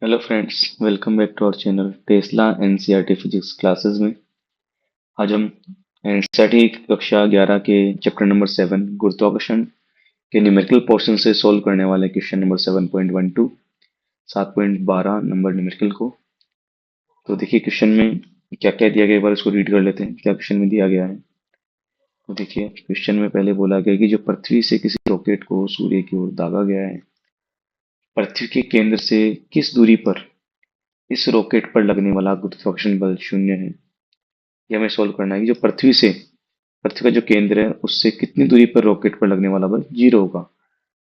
Hello friends, welcome back to our channel Tesla NCERT physics classes में। आज हम NCERT कक्षा 11 के चैप्टर नंबर 7 गुरुत्वाकर्षण के न्यूमेरिकल पोर्शन से सॉल्व करने वाले क्वेश्चन नंबर 7.12 7.12 नंबर न्यूमेरिकल को। तो देखिए क्वेश्चन में क्या क्या दिया गया, एक बार उसको रीड कर लेते हैं क्या क्वेश्चन में दिया गया है। तो देखिए क्वेश्चन में पहले बोला गया कि जो पृथ्वी से किसी रॉकेट को सूर्य की ओर दागा गया है, पृथ्वी के केंद्र से किस दूरी पर इस रॉकेट पर लगने वाला गुरुत्वाकर्षण बल शून्य है। ये हमें सोल्व करना है कि जो पृथ्वी का जो केंद्र है उससे कितनी दूरी पर रॉकेट पर लगने वाला बल जीरो होगा।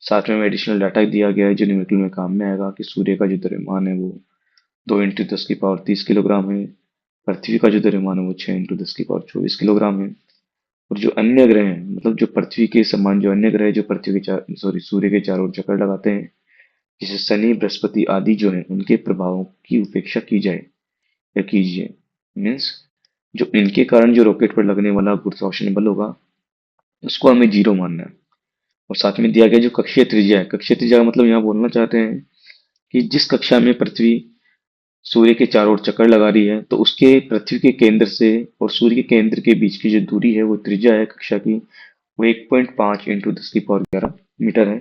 साथ में एडिशनल डाटा दिया गया है जो न्यूमेरिकल में काम में आएगा कि सूर्य का जो द्रव्यमान है वो 2 × 10⁻³ है। पृथ्वी का जो द्रव्यमान है वो 6 × 10⁻24 किलोग्राम है। और जो अन्य ग्रह हैं, मतलब जो पृथ्वी के समान जो अन्य ग्रह जो पृथ्वी के चार सॉरी सूर्य के चारों ओर चक्कर लगाते हैं, जैसे शनि बृहस्पति आदि जो है, उनके प्रभावों की उपेक्षा की जाए या कीजिए। मीन्स जो इनके कारण जो रॉकेट पर लगने वाला गुरुत्वाकर्षण बल होगा उसको हमें जीरो मानना है। और साथ में दिया गया जो कक्षीय त्रिज्या है, कक्षीय त्रिज्या का मतलब यहाँ बोलना चाहते हैं कि जिस कक्षा में पृथ्वी सूर्य के चारों ओर चक्कर लगा रही है तो उसके पृथ्वी के केंद्र से और सूर्य के केंद्र के बीच की जो दूरी है वो त्रिज्या है कक्षा की, वो 1.5 × 10⁻11 मीटर है।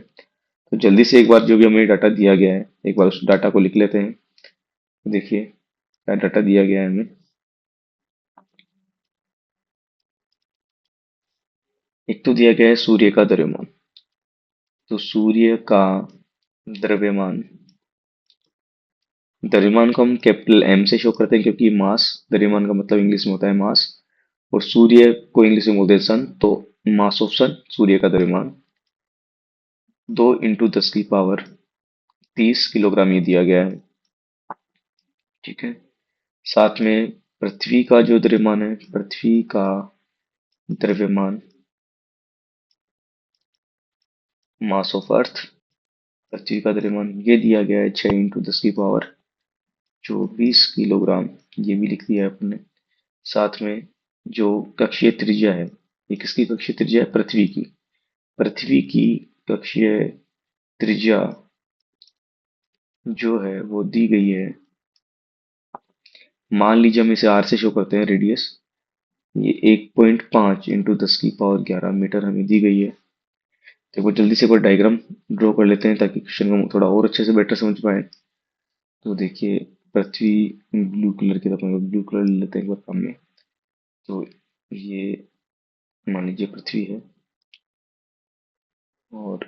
तो जल्दी से एक बार जो भी हमें डाटा दिया गया है एक बार उस डाटा को लिख लेते हैं। तो देखिए क्या डाटा दिया गया है हमें। एक तो दिया गया है सूर्य का द्रव्यमान। तो सूर्य का द्रव्यमान द्रव्यमान को हम कैपिटल एम से शो करते हैं क्योंकि मास, द्रव्यमान का मतलब इंग्लिश में होता है मास, और सूर्य को इंग्लिश में बोलते हैं सन। तो मास ऑफ सन, सूर्य का द्रव्यमान 2 × 10⁻30 किलोग्राम ये दिया गया है। ठीक है। साथ में पृथ्वी का जो द्रव्यमान है, पृथ्वी का द्रव्यमान मास ऑफ अर्थ, पृथ्वी का द्रव्यमान ये दिया गया है 6 × 10⁻24 किलोग्राम, ये भी लिख दिया है अपने। साथ में जो कक्षीय त्रिज्या है, ये किसकी कक्षीय त्रिज्या है, पृथ्वी की। पृथ्वी की कक्षीय त्रिज्या जो है वो दी गई है, मान लीजिए हम इसे आर से शो करते हैं रेडियस, ये 1.5 × 10⁻11 मीटर हमें दी गई है। तो एक बार जल्दी से एक बार डायग्राम ड्रॉ कर लेते हैं ताकि क्वेश्चन को थोड़ा और अच्छे से बेटर समझ पाए। तो देखिए पृथ्वी ब्लू कलर की, तो ब्लू कलर ले लेते हैं एक बार सामने। तो ये मान लीजिए पृथ्वी है, और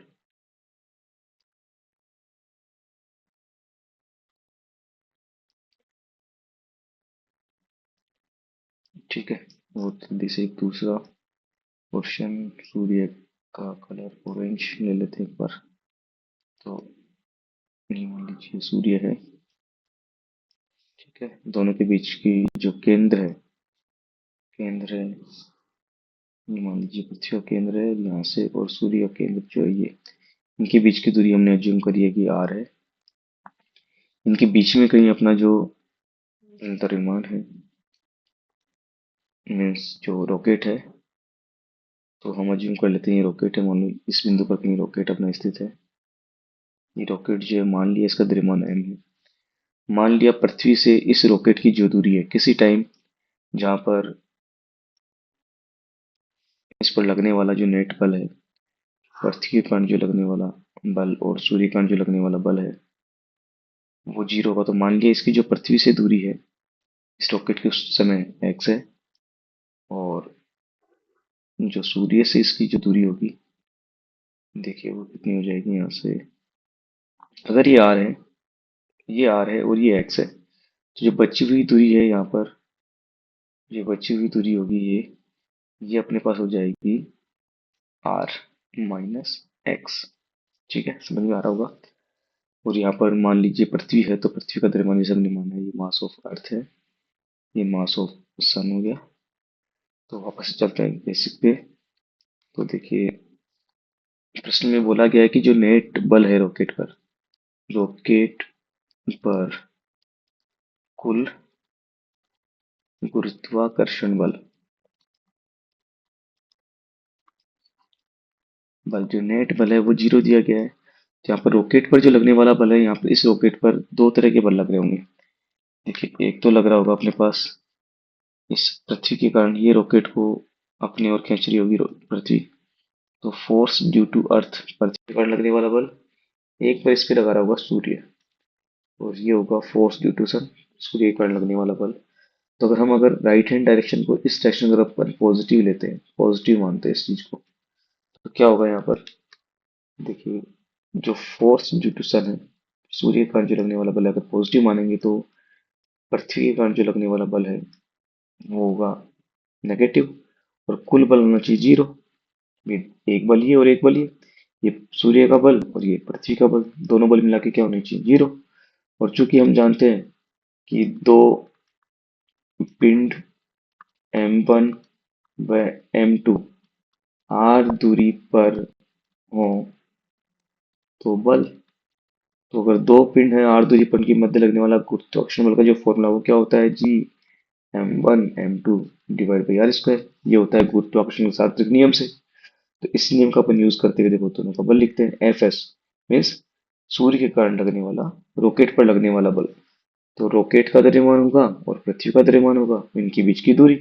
ठीक है। और जल्दी से एक दूसरा क्वेश्चन, सूर्य का कलर ऑरेंज ले लेते हैं एक बार। तो ये मान लीजिए सूर्य है, ठीक है। दोनों के बीच की जो केंद्र है, ये मान लीजिए पृथ्वी का केंद्र है यहाँ से, और सूर्य का केंद्र जो है ये, इनके बीच की दूरी हमने अज्यूम करी है कि आर है। इनके बीच में कहीं अपना जो द्रव्यमान है, मीन्स जो रॉकेट है, तो हम अज्यूम कर लेते हैं ये रॉकेट है। मान लो इस बिंदु पर कहीं रॉकेट अपना स्थित है। ये रॉकेट जो है मान लिया इसका द्रव्यमान m है। मान लिया पृथ्वी से इस रॉकेट की जो दूरी है किसी टाइम जहां पर इस पर लगने वाला जो नेट बल है, पृथ्वी के कारण जो लगने वाला बल और सूर्य के कारण जो लगने वाला बल है वो जीरो होगा। तो मान लिया इसकी जो पृथ्वी से दूरी है इस रॉकेट की उस समय x है, और जो सूर्य से इसकी जो दूरी होगी, देखिए वो कितनी हो जाएगी यहाँ से। अगर ये r है और ये x है, तो जो बची हुई दूरी है यहाँ पर, जो बची हुई दूरी होगी ये अपने पास हो जाएगी r - x। ठीक है, समझ में आ रहा होगा। और यहाँ पर मान लीजिए पृथ्वी है, तो पृथ्वी का द्रव्यमान जैसे हमने माना है ये मास ऑफ अर्थ है, ये मास ऑफ सन हो गया। तो वापस से चलते हैं बेसिक पे। तो देखिए प्रश्न में बोला गया है कि जो नेट बल है रॉकेट पर कुल गुरुत्वाकर्षण बल जो नेट बल है वो जीरो दिया गया है। तो यहाँ पर रॉकेट पर जो लगने वाला बल है, यहाँ पर इस रॉकेट पर दो तरह के बल लग रहे होंगे। देखिए, एक तो लग रहा होगा अपने पास इस पृथ्वी के कारण ये रॉकेट को अपनी ओर खींच रही होगी पृथ्वी, तो फोर्स ड्यू टू अर्थ, पृथ्वी के कारण लगने वाला बल। एक पर इस पे लगा रहा होगा सूर्य, और ये होगा फोर्स ड्यू टू सन, सूर्य के कारण लगने वाला बल। तो अगर राइट हैंड डायरेक्शन को इस डायरेक्शन अगर अपन पॉजिटिव लेते हैं, पॉजिटिव मानते हैं इस चीज को, तो क्या होगा यहाँ पर। देखिए, जो फोर्स ड्यू टू सन है, सूर्य के कारण जो लगने वाला बल है, अगर पॉजिटिव मानेंगे तो पृथ्वी के कारण जो लगने वाला बल है वो होगा नेगेटिव, और कुल बल होना चाहिए जीरो। ये एक बल ये और एक बल ये सूर्य का बल और ये पृथ्वी का बल, दोनों बल मिला के क्या होना चाहिए, जीरो। और चूंकि हम जानते हैं कि दो पिंड M1 व M2 r दूरी पर हो तो बल, तो अगर दो पिंड है r दूरी पर, उनके मध्य लगने वाला गुरुत्वाकर्षण बल का जो फॉर्मूला वो क्या होता है, G m1 m2 divide by r square. ये होता है गुरुत्वाकर्षण के शास्त्रीय नियम से। तो इस नियम का अपन यूज करते हुए देखो दोनों का बल लिखते हैं, एफ एस मीन्स सूर्य के कारण लगने वाला, रॉकेट पर लगने वाला बल। तो रॉकेट का द्रव्यमान होगा और पृथ्वी का द्रव्यमान होगा, इनके बीच की दूरी।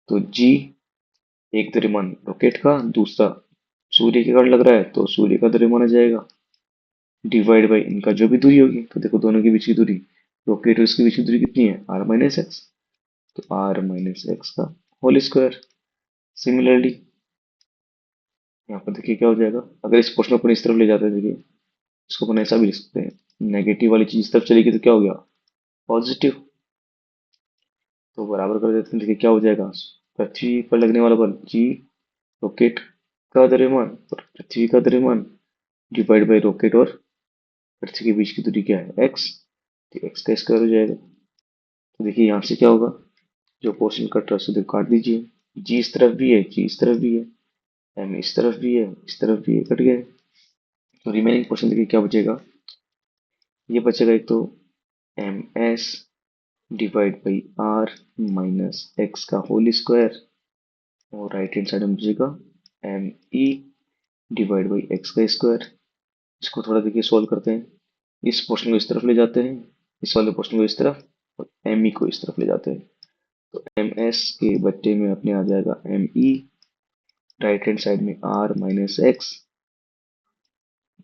तो जी, एक द्रव्यमान रॉकेट का, दूसरा सूर्य के कारण लग रहा है तो सूर्य का द्रव्यमान आ जाएगा, डिवाइड बाई इनका जो भी दूरी होगी। तो देखो दोनों के बीच की दूरी, रॉकेट और इसके बीच की दूरी कितनी है, आर माइनस एक्स, तो आर माइनस एक्स का होल स्क्वायर। सिमिलरली यहाँ पर देखिए क्या हो जाएगा, अगर इस क्वेश्चन को अपन इस तरफ ले जाते हैं, देखिए इसको अपन ऐसा भी लिख सकते हैं, नेगेटिव वाली चीज इस तरफ चलेगी तो क्या हो गया, पॉजिटिव। तो बराबर कर देते हैं, देखिए क्या हो जाएगा, पृथ्वी पर लगने वाला बल जी, रॉकेट का द्रव्यमान और पृथ्वी का द्रव्यमान, डिवाइड बाई रॉकेट और पृथ्वी के बीच की दूरी क्या है, एक्स, तो एक्स का स्क्वायर हो जाएगा। तो देखिए यहाँ से क्या होगा, जो पोर्शन कट रहा है उसे काट दीजिए, जी इस तरफ भी है, जी इस तरफ भी है, एम इस तरफ भी है, इस तरफ भी है, कट गए। तो रिमेनिंग पोर्शन देखिए क्या बचेगा, ये बचेगा एक तो m s divide by r minus x का होल स्क्वायर, और राइट हैंड साइड में बचेगा m e divide by x का स्क्वायर। इसको थोड़ा देखिए सॉल्व करते हैं, इस पोर्शन को इस तरफ ले जाते हैं, इस वाले पोर्शन को इस तरफ, और एम ई को इस तरफ ले जाते हैं। तो एम एस के बट्टे में अपने आ जाएगा m e, right hand side में आर माइनस एक्स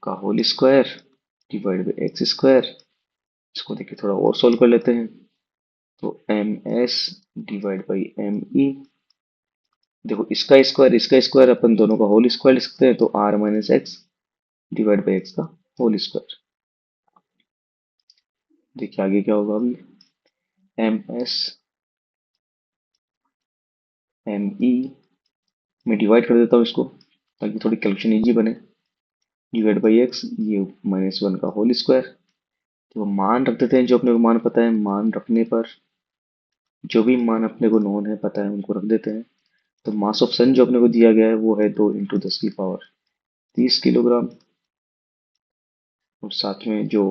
का whole square divide by x square. इसको देखिए थोड़ा और सॉल्व कर लेते हैं, तो m s divide by m e, देखो इसका स्क्वायर अपन दोनों का होल स्क्वायर लिख सकते हैं, तो r minus x divide by x का होल स्क्वायर। देखिए आगे क्या होगा अभी, एम एस एम ई में डिवाइड कर देता हूँ इसको ताकि थोड़ी कैलकुलेशन इजी बने, डिवाइड बाई एक्स, ये -1 का होल स्क्वायर। तो मान रख देते हैं, जो अपने को मान पता है, मान रखने पर जो भी मान अपने को नोन है पता है उनको रख देते हैं। तो मास ऑफ सन जो अपने को दिया गया है वो है 2 × 10⁻30 किलोग्राम, और साथ में जो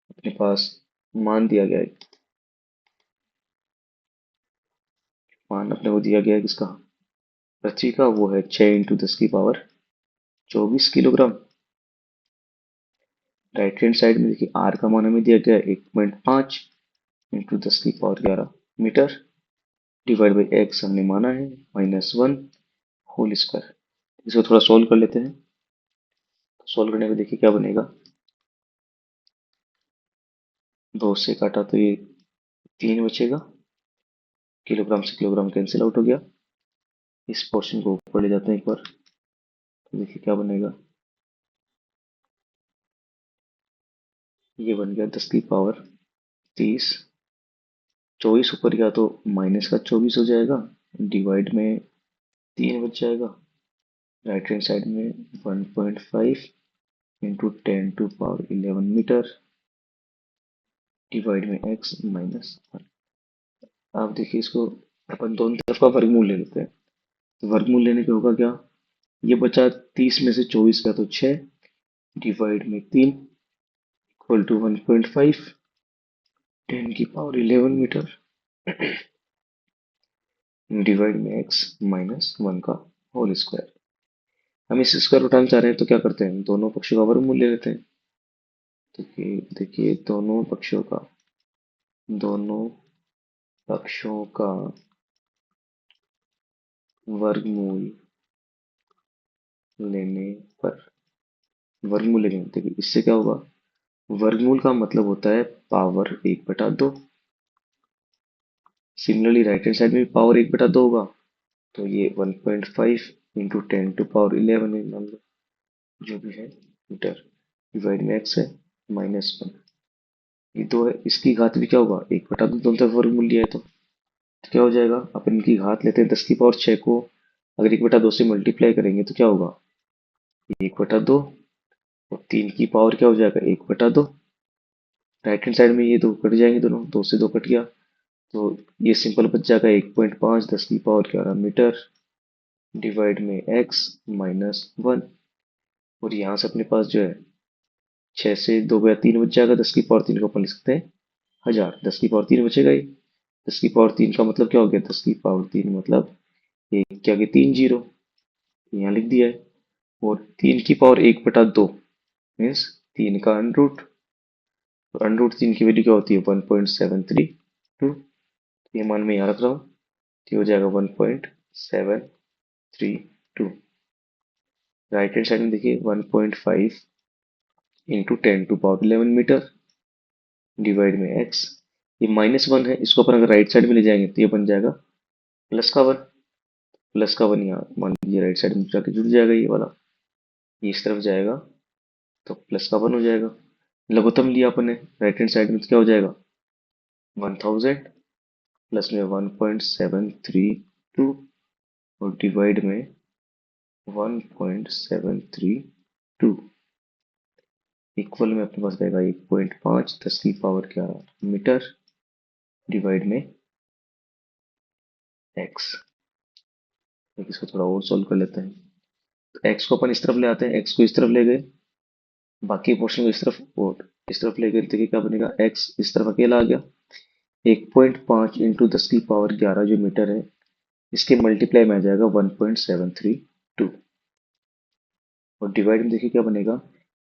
अपने पास मान दिया गया है, मान अपने को दिया गया है किसका, पृथ्वी का, वो है 6 × 10⁻24 किलोग्राम। राइट हैंड साइड में देखिए आर का मान हमें दिया गया है 1.5 × 10⁻⁰मीटर, डिवाइड बाई एक्स हमने माना है -1 होल स्क्वायर। इसको थोड़ा सोल्व कर लेते हैं, सोल्व करने में देखिए क्या बनेगा, 2 से काटा तो ये 3 बचेगा, किलोग्राम से किलोग्राम कैंसिल आउट हो गया। इस पोर्शन को ऊपर ले जाते हैं एक बार, तो देखिए क्या बनेगा, ये बन गया 10⁻30, 24 ऊपर गया तो -24 हो जाएगा, डिवाइड में 3 बच जाएगा, राइट हैंड साइड में 1.5 इंटू 10⁻11 मीटर, डिवाइड में x -1। आप देखिए इसको अपन दोनों तरफ का वर्गमूल ले लेते हैं, तो वर्गमूल लेने पे होगा क्या, ये बचा 30 में से 24 का तो 6, डिवाइड में 3 इक्वल टू 1.5 10⁻11 मीटर, डिवाइड में x -1 का होल स्क्वायर। हम इस स्क्वायर उठाना चाह रहे हैं तो क्या करते हैं, दोनों पक्षों का वर्गमूल ले लेते हैं। देखिए देखिए दोनों पक्षों का वर्गमूल लेने पर वर्गमूल लेंगे, देखिए इससे क्या होगा। वर्गमूल का मतलब होता है power 1/2। Similarly right hand side में भी पावर 1/2 होगा। तो ये 1.5 इंटू 10⁻11 है, मान लो जो भी है मीटर, डिवाइड में एक्स है, -1। ये दो है, इसकी घात भी क्या होगा, 1/2, दोनों तरफ वर्गमूल लिया है तो क्या हो जाएगा, अपन इनकी घात लेते हैं 10⁻6 को, अगर 1/2 से मल्टीप्लाई करेंगे तो क्या होगा, 1/2। और 3 की पावर क्या हो जाएगा, 1/2। राइट हैंड साइड में ये दो कट जाएंगे, दोनों 2 से 2 कट गया, तो ये सिंपल बच जाएगा 1.5 10⁻11 मीटर, डिवाइड में एक्स -1। और यहाँ से अपने पास जो है 6 से 2 गया 3 बच जाएगा, 10⁻3 को अपन लिख सकते हैं 1000, 10⁻3 बचेगा ही। 10⁻3 का मतलब क्या हो गया, 10⁻3 मतलब एक के आगे 3 जीरो, यहाँ लिख दिया है। और 3 की पावर 1/2 मीन्स 3 का अंडरूट, और अंडरूट 3 की वैल्यू क्या होती है, 1.732। ये मान मैं यहाँ रख रहा हूँ, तो ये हो जाएगा 1.732। राइट हैंड साइड में देखिए 1.5 इंटू 10⁻11 मीटर, डिवाइड में एक्स। ये -1 है, इसको अपन अगर राइट साइड में ले जाएंगे तो ये बन जाएगा +1। +1 यहाँ मान लीजिए राइट साइड में जाके जुड़ जाएगा, ये वाला ये इस तरफ जाएगा तो +1 हो जाएगा। लघुत्तम लिया अपन ने राइट हैंड साइड में तो क्या हो जाएगा, 1000 प्लस में 1.732 और डिवाइड में 1.732, इक्वल में अपने पास रहेगा 1.5 10⁻11 मीटर, डिवाइड में एक्स। इसको थोड़ा और सॉल्व कर लेते हैं, तो एक्स को अपन इस तरफ ले आते हैं, एक्स को इस तरफ ले गए, बाकी पोर्शन को इस तरफ और इस तरफ ले गए, देखिए क्या बनेगा, एक्स इस तरफ अकेला आ गया। 1.5 इंटू 10⁻11 जो मीटर है, इसके मल्टीप्लाई में आ जाएगा 1.732। और डिवाइड में देखिए क्या बनेगा,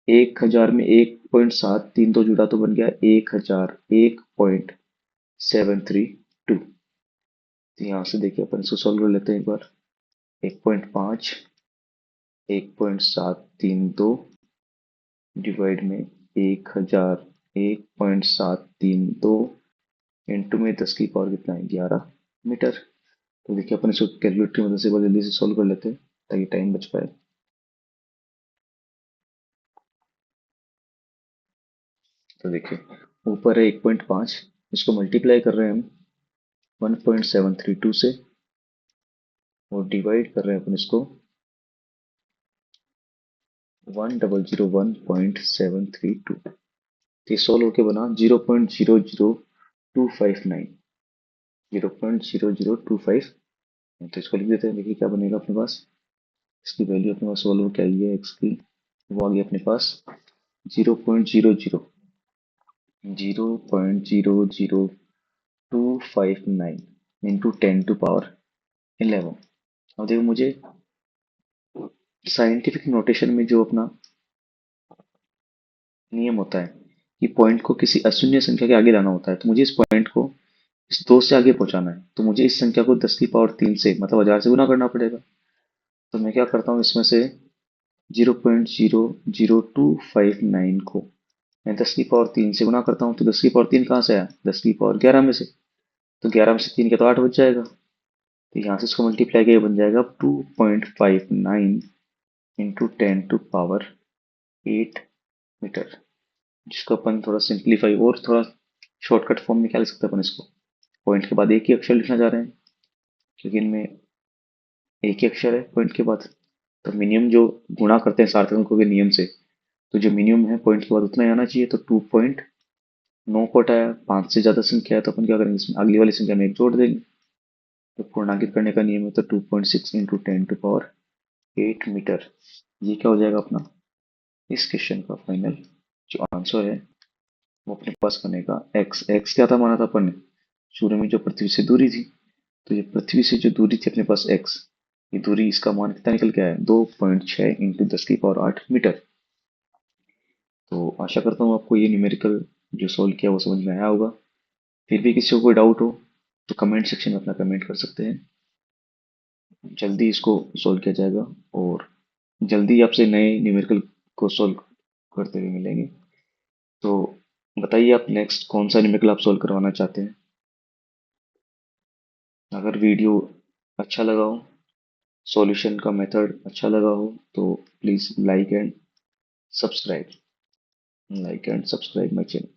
1000 में 1.732 जुड़ा तो बन गया 1000 1.732। तो यहाँ से देखिए अपन इसको सॉल्व कर लेते हैं एक बार। 1.5 1.732 डिवाइड में 1000 1.732 इंटू में 10 की पावर कितना है, 11 मीटर। तो देखिए अपन इसको कैलकुलेटर की मदद से बहुत जल्दी से सॉल्व कर लेते हैं ताकि टाइम बच पाए। तो देखिए ऊपर है 1.5, इसको मल्टीप्लाई कर रहे हैं हम 1.732 से, और डिवाइड कर रहे हैं अपन इसको 1001.732। तो ये सॉल्व होके बना 0.00259, 0.00259। तो इसको लिख देते हैं, देखिए क्या बनेगा अपने पास, इसकी वैल्यू अपने पास सॉल्व क्या आई है एक्स की, वो आ गई अपने पास 0.00259 इंटू 10⁻11। अब देखो मुझे साइंटिफिक नोटेशन में जो अपना नियम होता है कि पॉइंट को किसी अशून्य संख्या के आगे लाना होता है, तो मुझे इस पॉइंट को इस 2 से आगे पहुंचाना है, तो मुझे इस संख्या को 10⁻3 से मतलब 1000 से गुना करना पड़ेगा। तो मैं क्या करता हूँ, इसमें से 0.00259 को मैं 10⁻3 से गुना करता हूँ, तो 10⁻3 कहाँ से आया, 10⁻11 में से, तो 11 में से 3 का तो 8 बच जाएगा। तो यहाँ से इसको मल्टीप्लाई किया बन जाएगा 2.59 इंटू 10⁻8 मीटर, जिसको अपन थोड़ा सिंप्लीफाई और थोड़ा शॉर्टकट फॉर्म में क्या लिख सकते हैं अपन इसको, पॉइंट के बाद एक ही अक्षर लिखना चाह रहे हैं क्योंकि इनमें एक ही अक्षर है पॉइंट के बाद। तो मिनिमम जो गुणा करते हैं सार्थक अंकों के नियम से, तो जो मिनिमम है पॉइंट के बाद उतना ही आना चाहिए, तो 2.9 को हटाया, 5 से ज्यादा संख्या है तो अपन क्या करेंगे, इसमें अगली वाली संख्या में एक जोड़ देंगे। तो पूर्णांकित करने का नियम है, तो 2.6 इंटू 10⁻8 मीटर, ये क्या हो जाएगा अपना इस क्वेश्चन का फाइनल जो आंसर है, वो अपने पास बनेगा एक्स। एक्स क्या था माना था अपन ने, सूर्य में जो पृथ्वी से दूरी थी, तो ये पृथ्वी से जो दूरी थी अपने पास एक्स, ये दूरी इसका मान कितना निकल के आया, 2.6 इंटू 10⁻8 मीटर। तो आशा करता हूँ आपको ये न्यूमेरिकल जो सॉल्व किया वो समझ में आया होगा। फिर भी किसी को कोई डाउट हो तो कमेंट सेक्शन में अपना कमेंट कर सकते हैं। जल्दी इसको सॉल्व किया जाएगा और जल्दी आपसे नए न्यूमेरिकल को सॉल्व करते हुए मिलेंगे। तो बताइए आप नेक्स्ट कौन सा न्यूमेरिकल आप सॉल्व करवाना चाहते हैं। अगर वीडियो अच्छा लगा हो, सॉल्यूशन का मेथड अच्छा लगा हो, तो please like and subscribe my channel.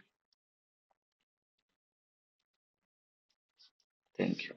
Thank you.